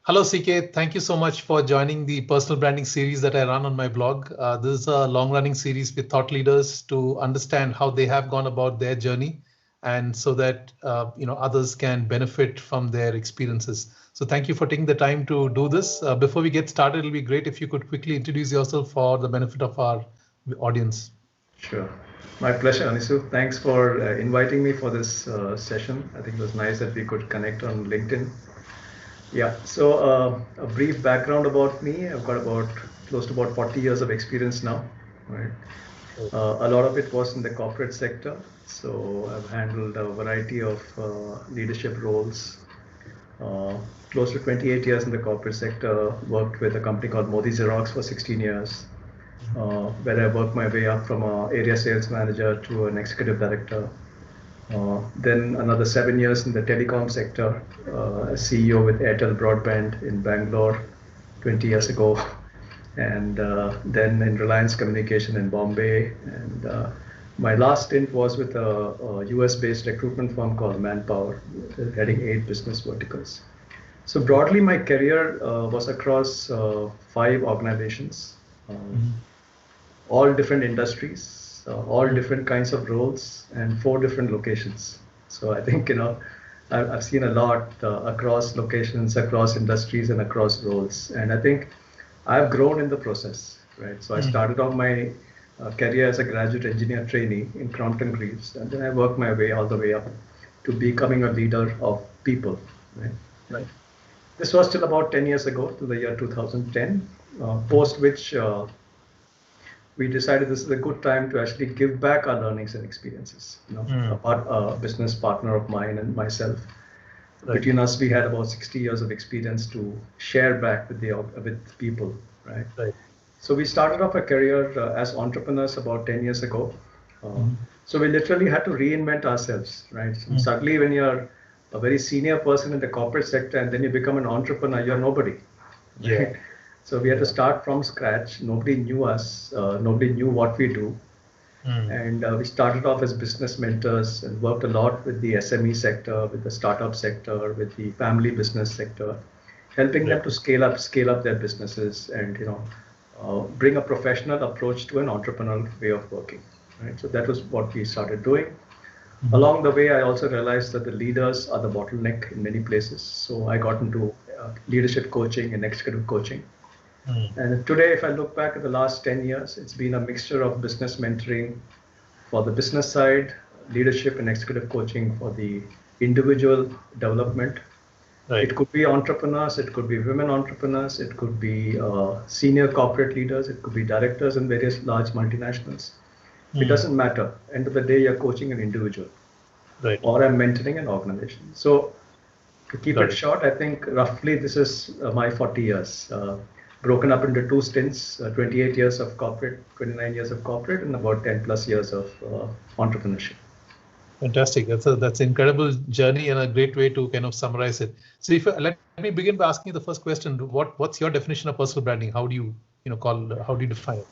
Hello, CK. Thank you so much for joining the personal branding series that I run on my blog. This is a long-running series with thought leaders to understand how they have gone about their journey, and so that others can benefit from their experiences. So thank you for taking the time to do this. Before we get started, it'll be great if you could quickly introduce yourself for the benefit of our audience. Sure. My pleasure, Anisu. Thanks for inviting me for this session. I think it was nice that we could connect on LinkedIn. Yeah, so a brief background about me. I've got about close to about 40 years of experience now, right? A lot of it was in the corporate sector. So I've handled a variety of leadership roles. Uh, Close to 28 years in the corporate sector, worked with a company called Modi Xerox for 16 years, where I worked my way up from an area sales manager to an executive director. Then another 7 years in the telecom sector, CEO with Airtel Broadband in Bangalore 20 years ago, and then in Reliance Communication in Bombay. And my last stint was with a US-based recruitment firm called Manpower, heading 8 business verticals. So broadly, my career was across 5 organizations, all different industries, all different kinds of roles, and 4 different locations. So I think I've seen a lot across locations, across industries, and across roles. And I think I've grown in the process, right? So I started off my career as a graduate engineer trainee in Crompton Greaves, and then I worked my way all the way up to becoming a leader of people, right? Right. This was till about 10 years ago, to the year 2010, post which we decided this is a good time to actually give back our learnings and experiences. A business partner of mine and myself, right. Between us, we had about 60 years of experience to share back with people, right? Right. So we started off a career as entrepreneurs about 10 years ago. So we literally had to reinvent ourselves, right? So suddenly, when you're a very senior person in the corporate sector and then you become an entrepreneur, you're nobody. Yeah. So we had to start from scratch. Nobody knew us. Nobody knew what we do. And we started off as business mentors and worked a lot with the SME sector, with the startup sector, with the family business sector, helping them to scale up their businesses and bring a professional approach to an entrepreneurial way of working. Right. So that was what we started doing. Along the way, I also realized that the leaders are the bottleneck in many places. So I got into leadership coaching and executive coaching. And today, if I look back at the last 10 years, it's been a mixture of business mentoring for the business side, leadership and executive coaching for the individual development. Right. It could be entrepreneurs, it could be women entrepreneurs, it could be senior corporate leaders, it could be directors in various large multinationals. It doesn't matter. End of the day, you're coaching an individual, right, or I'm mentoring an organization. So to keep it short, I think roughly this is my 40 years. Broken up into 2 stints, 28 years of corporate, 29 years of corporate, and about 10 plus years of entrepreneurship. Fantastic. That's an incredible journey and a great way to kind of summarize it. So let me begin by asking you the first question. What's your definition of personal branding? How do you how do you define it?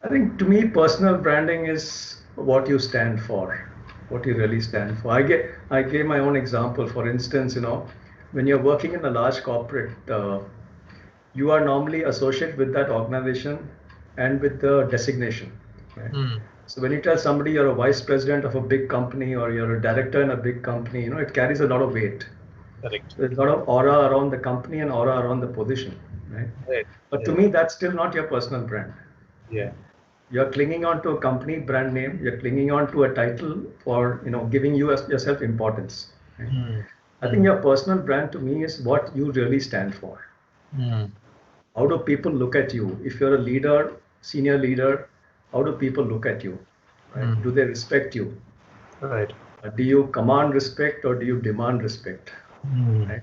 I think to me, personal branding is what you stand for, what you really stand for. I gave my own example. For instance, when you're working in a large corporate, you are normally associated with that organization and with the designation. Right? So when you tell somebody you're a vice president of a big company or you're a director in a big company, it carries a lot of weight. Correct. There's a lot of aura around the company and aura around the position. Right? But to me, that's still not your personal brand. Yeah. You're clinging on to a company brand name. You're clinging on to a title for giving yourself importance. Right? I think your personal brand to me is what you really stand for. How do people look at you? If you're a leader, senior leader, how do people look at you? Right? Do they respect you? Right. Do you command respect or do you demand respect? Right?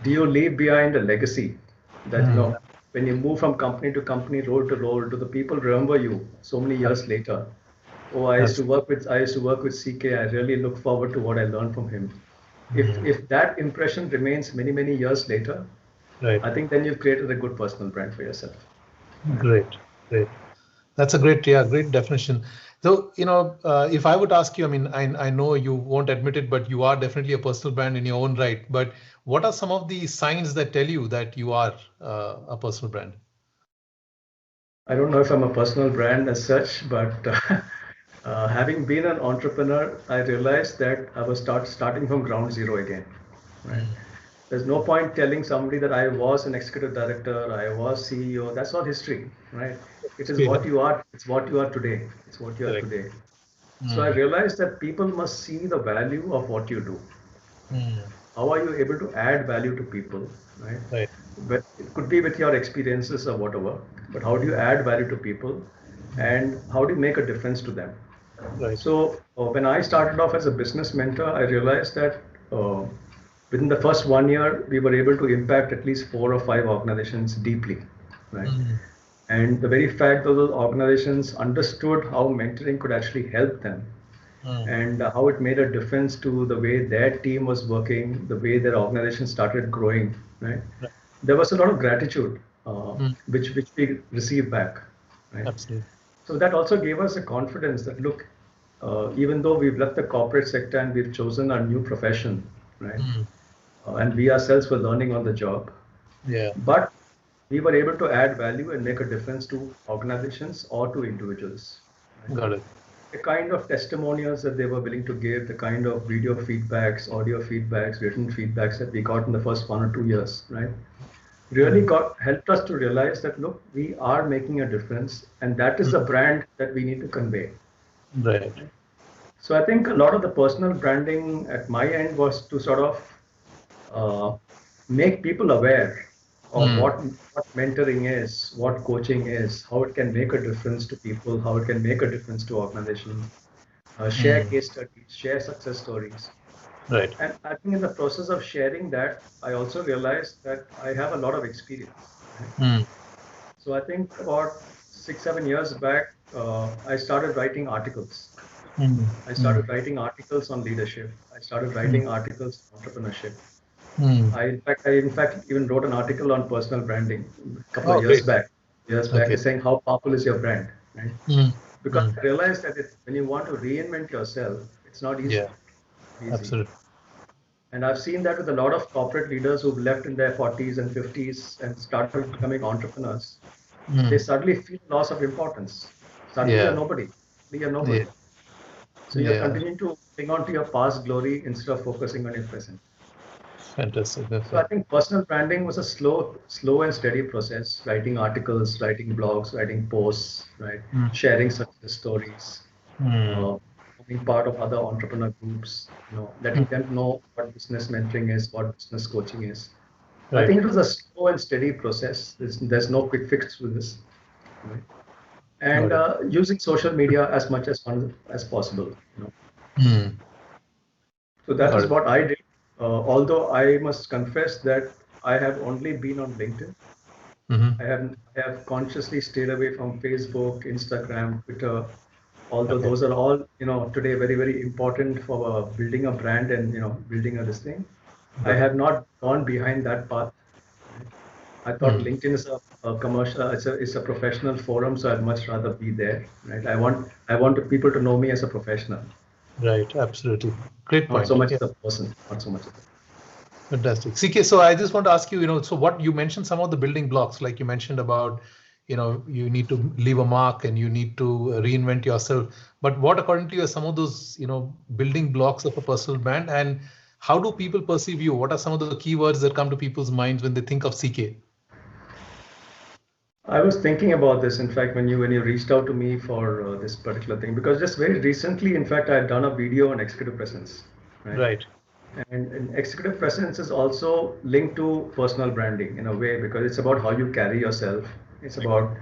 Do you leave behind a legacy that when you move from company to company, role to role, do the people remember you so many years later? Oh, I used to work with CK. I really look forward to what I learned from him. If that impression remains many years later, right, I think then you've created a good personal brand for yourself. Great. That's a great definition. So, if I would ask you, I mean, I know you won't admit it, but you are definitely a personal brand in your own right. But What are some of the signs that tell you that you are a personal brand? I don't know if I'm a personal brand as such, but having been an entrepreneur, I realized that I was starting from ground zero again. Right? There's no point telling somebody that I was an executive director, I was CEO. That's all history, right? It is what you are. It's what you are today. It's what you are today. So I realized that people must see the value of what you do. How are you able to add value to people, right? But it could be with your experiences or whatever, but how do you add value to people and how do you make a difference to them? Right. So when I started off as a business mentor, I realized that within the first 1 year, we were able to impact at least 4 or 5 organizations deeply, right? And the very fact that those organizations understood how mentoring could actually help them and how it made a difference to the way their team was working, the way their organization started growing, right? There was a lot of gratitude which we received back, right? Absolutely. So that also gave us a confidence that look, even though we've left the corporate sector and we've chosen a new profession, right? And we ourselves were learning on the job. Yeah. But we were able to add value and make a difference to organizations or to individuals. Right? Got it. The kind of testimonials that they were willing to give, the kind of video feedbacks, audio feedbacks, written feedbacks that we got in the first 1 or 2 years, right? Really helped us to realize that look, we are making a difference, and that is the brand that we need to convey. Right. So I think a lot of the personal branding at my end was to sort of make people aware of what mentoring is, what coaching is, how it can make a difference to people, how it can make a difference to organizations, share case studies, share success stories. Right. And I think in the process of sharing that, I also realized that I have a lot of experience. So I think about 6-7 years back, I started writing articles. I started writing articles on leadership. I started writing articles on entrepreneurship. I in fact even wrote an article on personal branding a couple of years back. Saying how powerful is your brand, right? Because I realized that when you want to reinvent yourself, it's not easy. Yeah. Absolutely. And I've seen that with a lot of corporate leaders who've left in their 40s and 50s and started becoming entrepreneurs. They suddenly feel loss of importance. Suddenly you're nobody. You're nobody. So you're continuing to hang on to your past glory instead of focusing on your present. Fantastic. So I think personal branding was a slow and steady process. Writing articles, writing blogs, writing posts, right? Sharing success stories, being part of other entrepreneur groups, letting them know what business mentoring is, what business coaching is. Right. I think it was a slow and steady process. There's no quick fix to this, right? And using social media as much as possible. So that is what I did. Although I must confess that I have only been on LinkedIn. I have consciously stayed away from Facebook, Instagram, Twitter. Although those are all today very, very important for building a brand and building this thing. I have not gone behind that path. I thought LinkedIn is a commercial, it's a professional forum, so I'd much rather be there. Right? I want people to know me as a professional. Right, absolutely. Great point. Not so much as a person, not so much as a person. Fantastic. CK, so I just want to ask you, so what you mentioned some of the building blocks, like you mentioned about, you need to leave a mark and you need to reinvent yourself. But what according to you are some of those, building blocks of a personal brand, and how do people perceive you? What are some of the keywords that come to people's minds when they think of CK? I was thinking about this, in fact, when you reached out to me for this particular thing, because just very recently, in fact, I had done a video on executive presence. Right. And executive presence is also linked to personal branding in a way, because it's about how you carry yourself. It's about,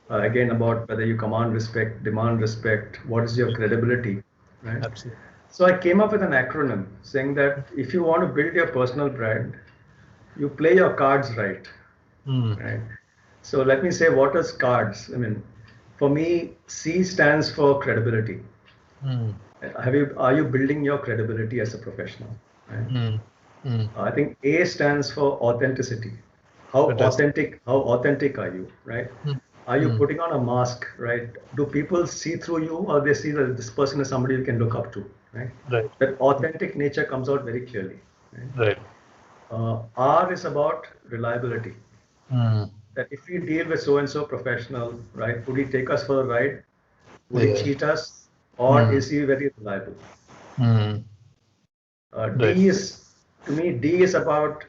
again, about whether you command respect, demand respect, what is your credibility, right? Absolutely. So I came up with an acronym saying that if you want to build your personal brand, you play your cards right, right? So let me say, what is cards? I mean, for me, C stands for credibility. Are you building your credibility as a professional? Right? I think A stands for authenticity. How authentic are you? Right? Are you putting on a mask? Right? Do people see through you, or they see that this person is somebody you can look up to? Right? Right. That authentic nature comes out very clearly. Right. R is about reliability. Mm. That if we deal with so and so professional, right, would he take us for a ride? Would he Yeah. cheat us? Or Mm. is he very reliable? Mm. Right. D is, to me, D is about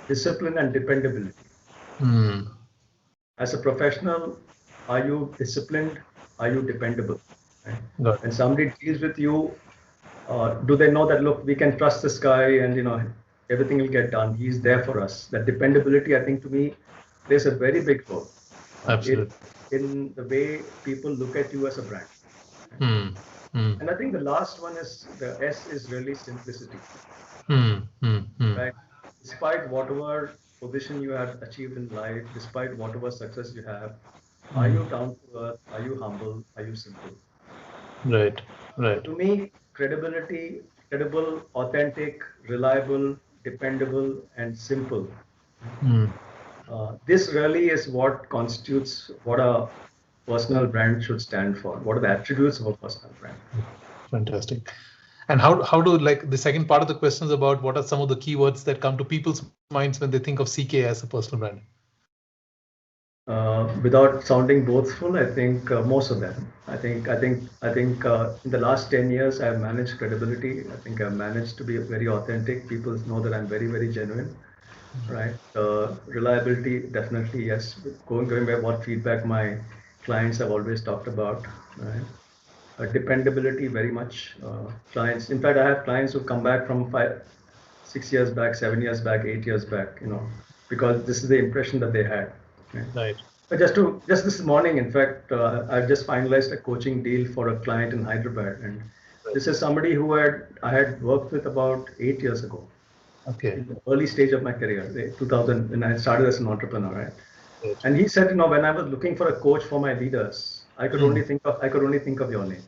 discipline and dependability. Mm. As a professional, are you disciplined? Are you dependable? Right? Got When it. somebody deals with you, do they know that, look, we can trust this guy and everything will get done. He's there for us. That dependability, I think, to me, plays a very big role Absolutely. in the way people look at you as a brand. Mm. Mm. And I think the last one is the S is really simplicity, Mm. Mm. Mm. right? Despite whatever position you have achieved in life, despite whatever success you have, are Mm. you down to earth? Are you humble? Are you simple? Right. So Right. to me, credibility, credible, authentic, reliable, dependable, and simple. Mm. This really is what constitutes what a personal brand should stand for. What are the attributes of a personal brand? Fantastic. And how do, like, the second part of the question is about what are some of the keywords that come to people's minds when they think of CK as a personal brand? Without sounding boastful, I think most of them. I think in the last 10 years, I've managed credibility. I think I've managed to be very authentic. People know that I'm very, very genuine, right? Reliability, definitely, yes. Going by what feedback my clients have always talked about, right? Dependability, very much. Clients, in fact, I have clients who come back from 6 years back, 7 years back, 8 years back, because this is the impression that they had. Okay? Right. But just this morning, in fact, I've just finalized a coaching deal for a client in Hyderabad, and this is somebody who I had worked with about 8 years ago, Okay. in the early stage of my career, 2000, when I started as an entrepreneur, right? Right. And he said, when I was looking for a coach for my leaders, I could only think of your name,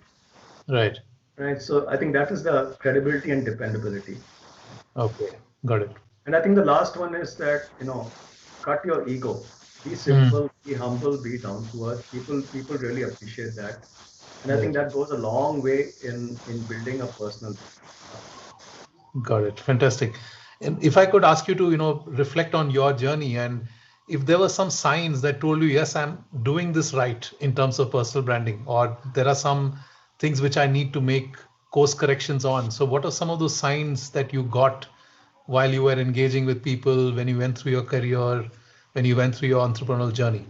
Right. right? So I think that is the credibility and dependability. Okay. Got it. And I think the last one is that, cut your ego. Be Mm. simple, be humble, be down to earth. People really appreciate that. And I think Right. that goes a long way in building a personal. Got it. Fantastic. And if I could ask you to, reflect on your journey, and if there were some signs that told you, yes, I'm doing this right in terms of personal branding, or there are some things which I need to make course corrections on. So what are some of those signs that you got while you were engaging with people, when you went through your career, when you went through your entrepreneurial journey?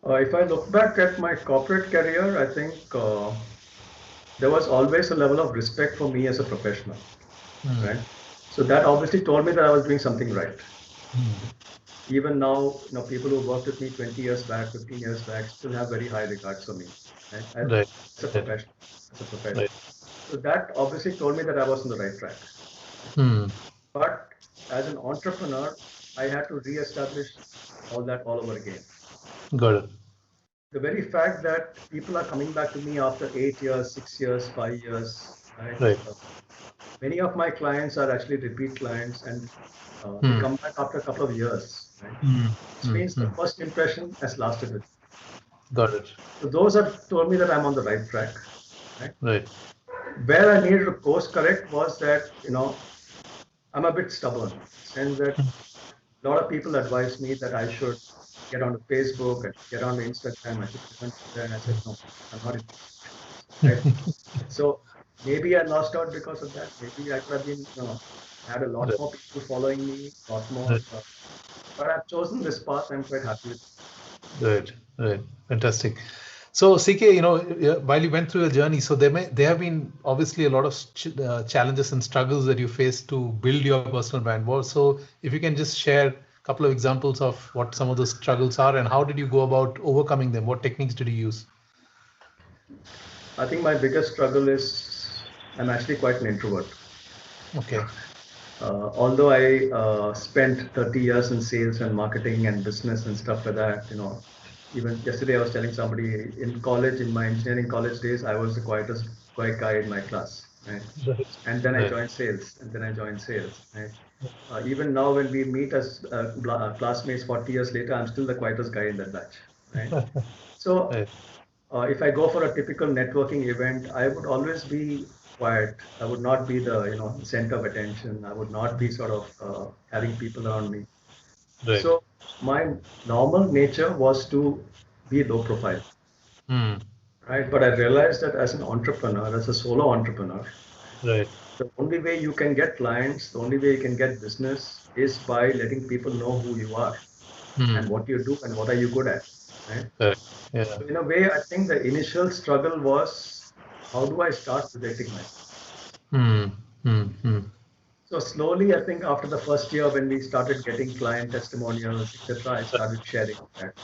If I look back at my corporate career, I think there was always a level of respect for me as a professional, Mm. right? So that obviously told me that I was doing something right. Mm. Even now, people who worked with me 20 years back, 15 years back, still have very high regards for me, right? Right. As a Right. professional, as a professional. Right. So that obviously told me that I was on the right track. Mm. But as an entrepreneur, I had to reestablish all that all over again. Got it. The very fact that people are coming back to me after 8 years, 6 years, 5 years, right? Right. Many of my clients are actually repeat clients, and they Mm. come back after a couple of years, right? Mm. Which Mm. means the Mm. first impression has lasted with me. Got it. So those have told me that I'm on the right track, right? Right. Where I needed to course correct was that, I'm a bit stubborn, in the sense that a lot of people advise me that I should get onto Facebook and get onto Instagram. I should present there, and I said, no, I'm not interested. Right? So maybe I lost out because of that. Maybe I could have been, had a lot Right. more people following me, a lot more. Right. But I've chosen this path. I'm quite happy with. Right. Right. Fantastic. So CK, while you went through your journey, so there have been obviously a lot of challenges and struggles that you faced to build your personal brand. So if you can just share a couple of examples of what some of those struggles are and how did you go about overcoming them? What techniques did you use? I think my biggest struggle is I'm actually quite an introvert. Okay. Although I spent 30 years in sales and marketing and business and stuff like that, even yesterday I was telling somebody in college, in my engineering college days, I was the quiet guy in my class, right? Right. And then I Right. joined sales, right? Even now, when we meet as classmates 40 years later, I'm still the quietest guy in that batch, right? So Right. if I go for a typical networking event, I would always be quiet. I would not be the center of attention. I would not be sort of having people around me. Right. So my normal nature was to be low profile, Mm. right? But I realized that as an entrepreneur, as a solo entrepreneur, Right. the only way you can get clients, the only way you can get business is by letting people know who you are and Mm. what you do and what are you good at, right? Correct. Yeah. So in a way, I think the initial struggle was, how do I start projecting myself? Mm. Mm. Mm. So slowly, I think after the first year, when we started getting client testimonials, etc., I started sharing that.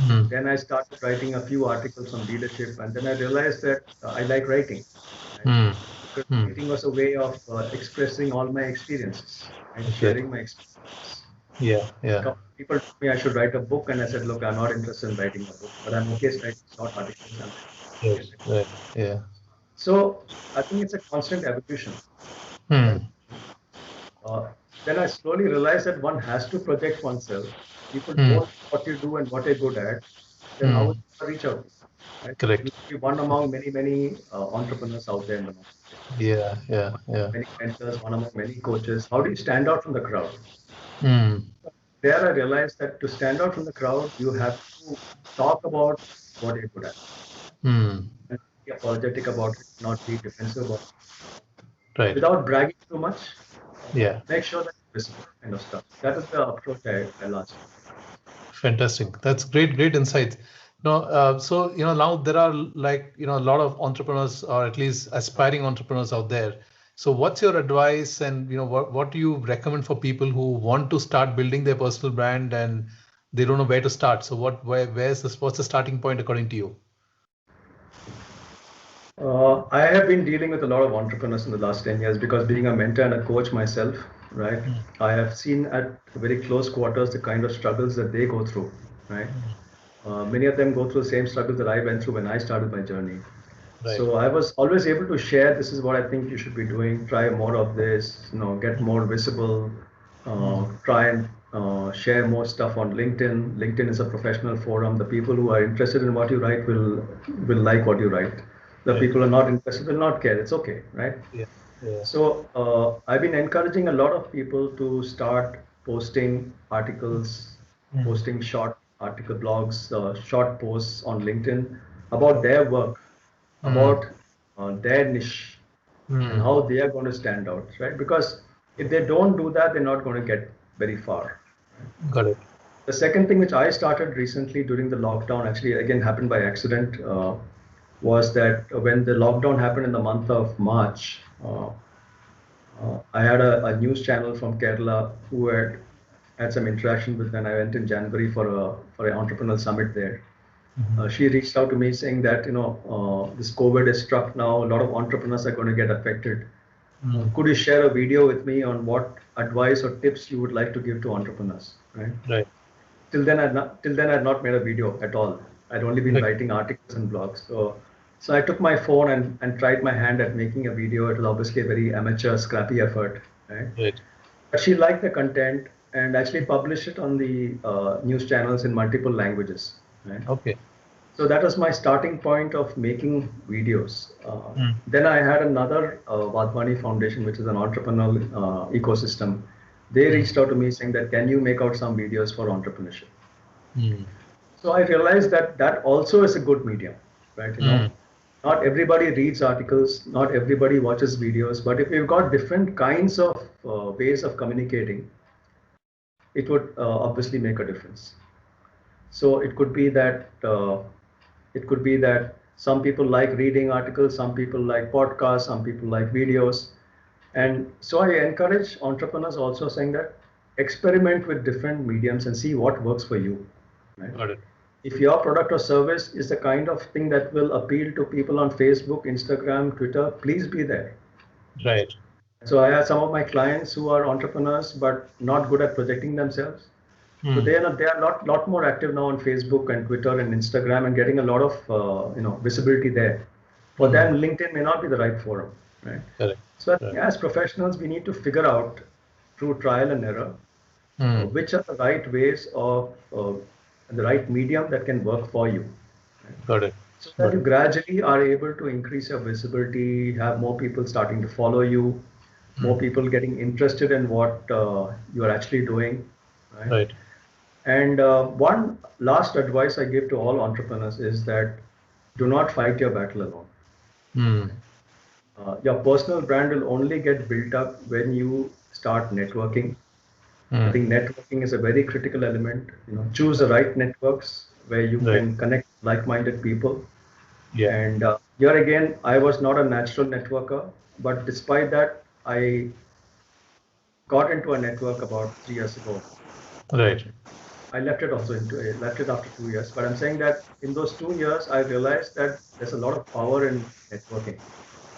Mm. Then I started writing a few articles on leadership, and then I realized that I like writing, right? Mm. Because Mm. writing was a way of expressing all my experiences and Okay. sharing my experiences. Yeah. A Yeah. couple of people told me I should write a book, and I said, look, I'm not interested in writing a book, but I'm okay writing short articles. I'm okay Yes. with it. Right. Yeah. So I think it's a constant evolution, right? Mm. Uh, then I slowly realized that one has to project oneself. People don't Mm. know what you do and what you're good at, then how will Mm. you reach out? Right? Correct. You'll be one among many entrepreneurs out there in the market. Yeah. Yeah. One among Yeah. many mentors, one among many coaches. How do you stand out from the crowd? Mm. There I realized that to stand out from the crowd, you have to talk about what you're good at Mm. and be apologetic about it, not be defensive about it, Right. without bragging too much. Yeah. Make sure that you're visible, kind of stuff. That is the approach I launched. Fantastic. That's great, great insights. So now there are like a lot of entrepreneurs or at least aspiring entrepreneurs out there. So what's your advice and what do you recommend for people who want to start building their personal brand and they don't know where to start? So what's the starting point according to you? I have been dealing with a lot of entrepreneurs in the last 10 years because being a mentor and a coach myself, right? Mm. I have seen at very close quarters the kind of struggles that they go through, right? Many of them go through the same struggles that I went through when I started my journey. Right. So I was always able to share, this is what I think you should be doing, try more of this, get more visible, Mm. try and share more stuff on LinkedIn. LinkedIn is a professional forum. The people who are interested in what you write will like what you write. The Right. people who are not interested will not care. It's okay, right? Yeah. Yeah. So I've been encouraging a lot of people to start posting articles, Mm. posting short article blogs, short posts on LinkedIn about their work, Mm. about their niche, and Mm. how they are going to stand out, right? Because if they don't do that, they're not going to get very far. Got it. The second thing which I started recently during the lockdown, actually again happened by accident, was that when the lockdown happened in the month of March, I had a news channel from Kerala who had some interaction with when I went in January for an entrepreneurial summit there. Mhm. She reached out to me saying that this COVID is struck now. A lot of entrepreneurs are going to get affected. Mm. Could you share a video with me on what advice or tips you would like to give to entrepreneurs? Right. Right. Till then I'd not made a video at all. I'd only been Right. writing articles and blogs. So I took my phone and tried my hand at making a video. It was obviously a very amateur, scrappy effort. Right. Right. But she liked the content and actually published it on the news channels in multiple languages. Right. Okay. So that was my starting point of making videos. Mm. Then I had another Vadhwani Foundation, which is an entrepreneurial ecosystem. They Mm. reached out to me saying that, can you make out some videos for entrepreneurship? Mm. So I realized that that also is a good medium, right? Mm. Not everybody reads articles, not everybody watches videos, but if you've got different kinds of ways of communicating, it would obviously make a difference. So it could be that some people like reading articles, some people like podcasts, some people like videos. And so I encourage entrepreneurs also saying that experiment with different mediums and see what works for you. Right? Got it. If your product or service is the kind of thing that will appeal to people on Facebook, Instagram, Twitter, please be there. Right. So I have some of my clients who are entrepreneurs but not good at projecting themselves. So Mm. they are lot more active now on Facebook and Twitter and Instagram and getting a lot of visibility there. For Mm. them, LinkedIn may not be the right forum, right? Correct. So I think Right. as professionals, we need to figure out through trial and error Mm. which are the right ways of the right medium that can work for you. Right? Got it. so that you gradually are able to increase your visibility, have more people starting to follow you, more people getting interested in what you are actually doing, right? Right. And one last advice I give to all entrepreneurs is that do not fight your battle alone. Mm. Your personal brand will only get built up when you start networking. I think networking is a very critical element. Choose the right networks where you Right. can connect like-minded people. Yeah. And here again, I was not a natural networker, but despite that, I got into a network about 3 years ago. Right. I left it left it after 2 years. But I'm saying that in those 2 years, I realized that there's a lot of power in networking.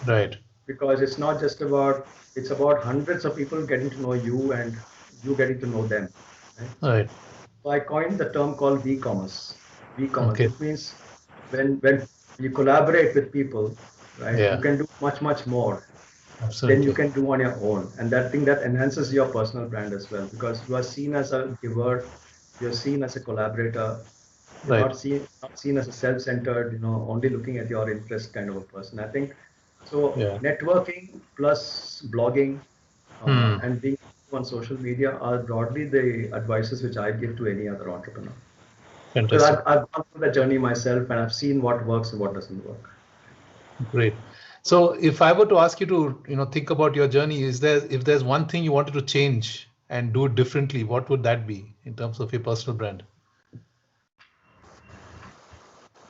Right. Because it's not just about, it's about hundreds of people getting to know you and you getting to know them. Right? Right. So I coined the term called V-commerce. V-commerce, Okay. which means when you collaborate with people, right, you Yeah. can do much more than you Absolutely. can do on your own. And that thing that enhances your personal brand as well, because you are seen as a giver, you're seen as a collaborator, you're Right. not seen as a self-centered, only looking at your interest kind of a person. I think so. Yeah. Networking plus blogging Hmm. and being on social media are broadly the advices which I give to any other entrepreneur. Because Fantastic. I've gone through the journey myself and I've seen what works and what doesn't work. Great. So if I were to ask you to, think about your journey, if there's one thing you wanted to change and do it differently, what would that be in terms of your personal brand?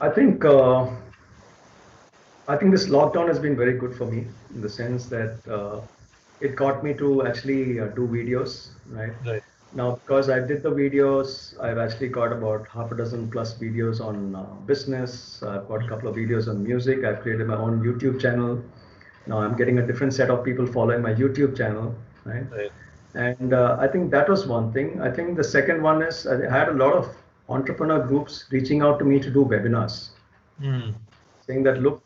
I think this lockdown has been very good for me in the sense that it got me to actually do videos, right? Right. Now, because I did the videos, I've actually got about half a dozen plus videos on business. I've got a couple of videos on music. I've created my own YouTube channel. Now I'm getting a different set of people following my YouTube channel, right? Right. And I think that was one thing. I think the second one is I had a lot of entrepreneur groups reaching out to me to do webinars, Hmm. saying that, look,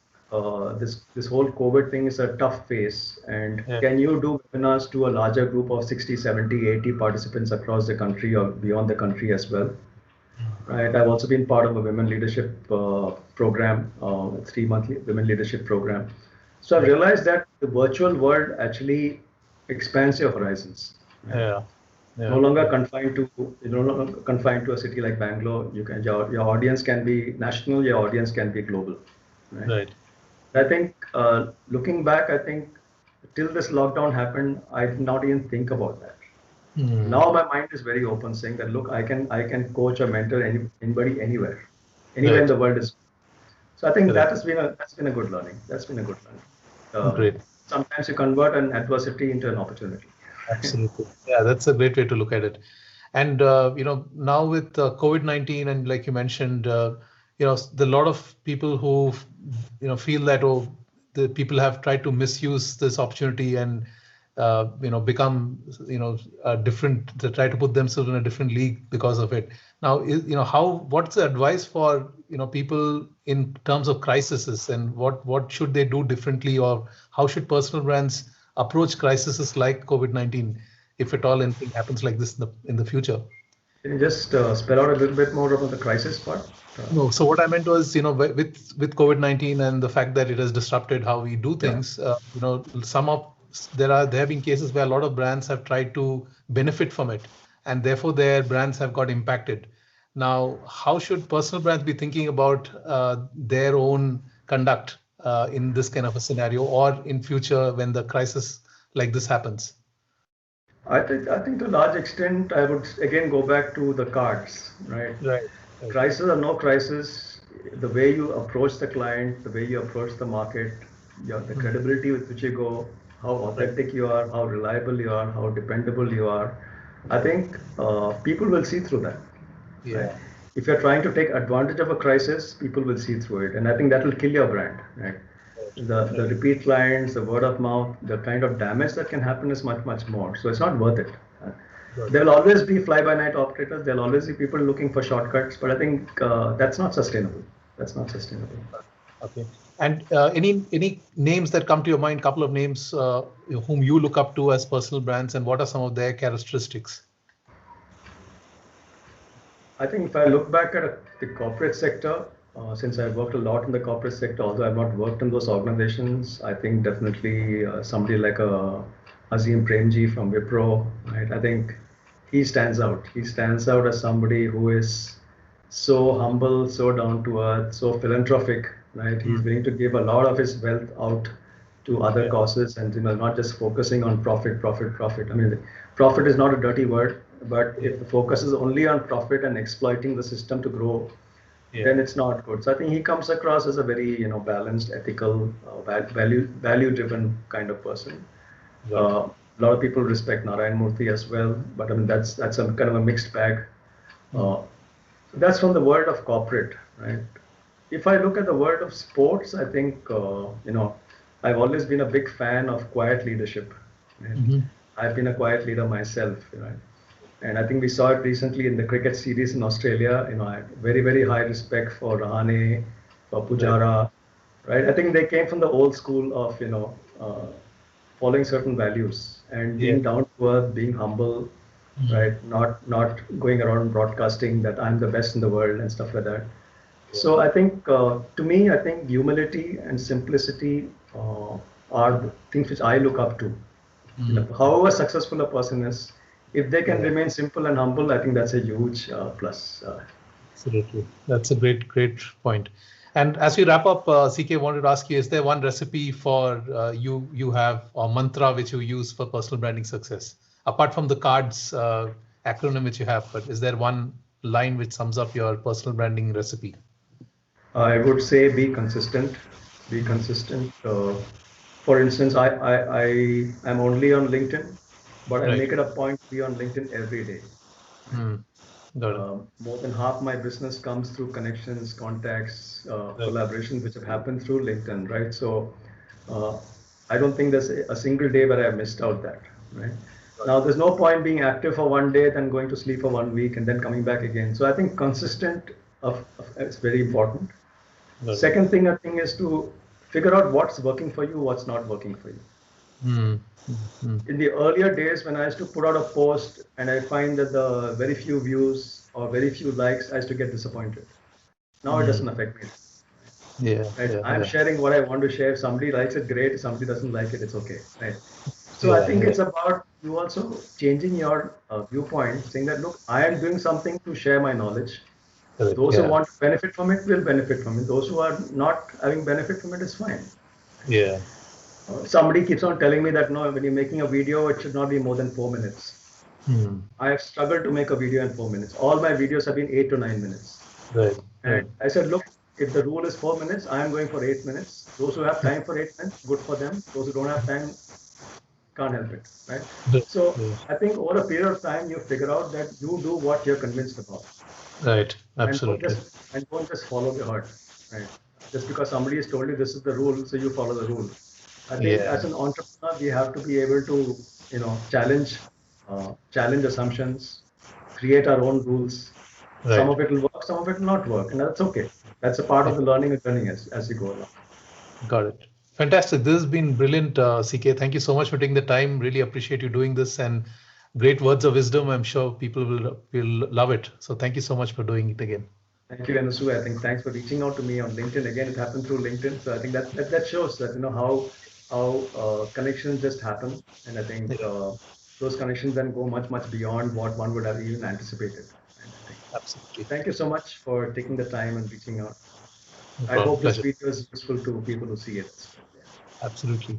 this whole COVID thing is a tough phase, and Yeah. can you do webinars to a larger group of 60, 70, 80 participants across the country or beyond the country as well? Right. I've also been part of a women leadership program, 3-monthly women leadership program. So I've Right. realized that the virtual world actually expands your horizons. Right? Yeah. No Yeah. longer confined to no longer confined to a city like Bangalore. Your audience can be national. Your audience can be global. Right. Right. I think looking back, I think till this lockdown happened, I did not even think about that. Hmm. Now my mind is very open, saying that look, I can coach or mentor anybody anywhere in Right. the world is. So I think Correct. that's been a good learning. That's been a good learning. Uh, Great. Sometimes you convert an adversity into an opportunity. Absolutely. Yeah, that's a great way to look at it. And now with COVID-19 and like you mentioned, the lot of people who feel that the people have tried to misuse this opportunity and become different. They try to put themselves in a different league because of it. Now, what's the advice for people in terms of crises, and what should they do differently, or how should personal brands approach crises like COVID-19, if at all anything happens like this in the future? Can you just spell out a little bit more about the crisis part? No, so what I meant was, with COVID-19 and the fact that it has disrupted how we do Yeah. things, there have been cases where a lot of brands have tried to benefit from it, and therefore their brands have got impacted. Now, how should personal brands be thinking about their own conduct in this kind of a scenario, or in future when the crisis like this happens? I think to a large extent, I would again go back to the cards, right? Right. Right. Crisis or no crisis, the way you approach the client, the way you approach the market, the credibility with which you go, how Right. authentic you are, how reliable you are, how dependable you are, I think people will see through that, right? Yeah. If you're trying to take advantage of a crisis, people will see through it, and I think that will kill your brand, right? The repeat clients, the word of mouth, the kind of damage that can happen is much more. So it's not worth it. There will always be fly-by-night operators. There'll always be people looking for shortcuts, but I think that's not sustainable. That's not sustainable. Okay. And any names that come to your mind? Couple of names whom you look up to as personal brands, and what are some of their characteristics? I think if I look back at the corporate sector, Since I've worked a lot in the corporate sector, although I've not worked in those organizations, I think definitely somebody like Azim Premji from Wipro, right? I think he stands out. He stands out as somebody who is so humble, so down to earth, so philanthropic, right? He's willing to give a lot of his wealth out to other causes, and not just focusing on profit, profit, profit. I mean, profit is not a dirty word, but if the focus is only on profit and exploiting the system to grow, then it's not good. So I think he comes across as a very balanced, ethical, value-driven kind of person. A lot of people respect Narayan Murthy as well, but I mean that's a kind of a mixed bag. That's from the world of corporate, right? If I look at the world of sports, I think I've always been a big fan of quiet leadership. Right? I've been a quiet leader myself, right? And I think we saw it recently in the cricket series in Australia. I had very, very high respect for Rahane, for Pujara, right? I think they came from the old school of, following certain values and being down to earth, being humble, right? Not going around broadcasting that I'm the best in the world and stuff like that. So I think, to me, I think humility and simplicity are things which I look up to. However successful a person is, if they can remain simple and humble, I think that's a huge plus. Absolutely. That's a great point. And as we wrap up, CK, wanted to ask you, is there one recipe for you have, or mantra which you use for personal branding success? Apart from the cards acronym which you have, but is there one line which sums up your personal branding recipe? I would say be consistent. Be consistent. For instance, I'm only on LinkedIn, but I make it a point to be on LinkedIn every day. More than half my business comes through connections, contacts, collaborations which have happened through LinkedIn, right? So I don't think there's a single day where I have missed out that, right? Now, there's no point being active for one day, then going to sleep for 1 week and then coming back again. So I think consistent is very important. Second thing I think is to figure out what's working for you, what's not working for you. In the earlier days, when I used to put out a post and I find that the very few views or very few likes, I used to get disappointed. Now it doesn't affect me. I'm sharing what I want to share. If somebody likes it, great. If somebody doesn't like it, it's okay. Right? So I think it's about you also changing your viewpoint, saying that, look, I am doing something to share my knowledge. Those who want to benefit from it will benefit from it. Those who are not having benefit from it is fine. Somebody keeps on telling me that no, when you're making a video, it should not be more than 4 minutes. I have struggled to make a video in 4 minutes. All my videos have been 8 to 9 minutes. And I said, look, if the rule is 4 minutes, I am going for 8 minutes. Those who have time for 8 minutes, good for them. Those who don't have time, can't help it, right? So I think over a period of time, you figure out that you do what you're convinced about. Right, absolutely. And don't just follow the herd, right? Just because somebody has told you this is the rule, so you follow the rule. I think as an entrepreneur, we have to be able to, challenge assumptions, create our own rules. Some of it will work, some of it will not work, and that's okay. That's a part of the learning and learning as you go along. Got it. Fantastic. This has been brilliant, CK. Thank you so much for taking the time. Really appreciate you doing this, and great words of wisdom. I'm sure people will love it. So thank you so much for doing it again. Thank you, Anasu. I think thanks for reaching out to me on LinkedIn. Again, it happened through LinkedIn. So I think that shows that how connections just happen, and I think those connections then go much beyond what one would have even anticipated. Absolutely. Thank you so much for taking the time and reaching out. I hope this video is useful to people who see it. Absolutely.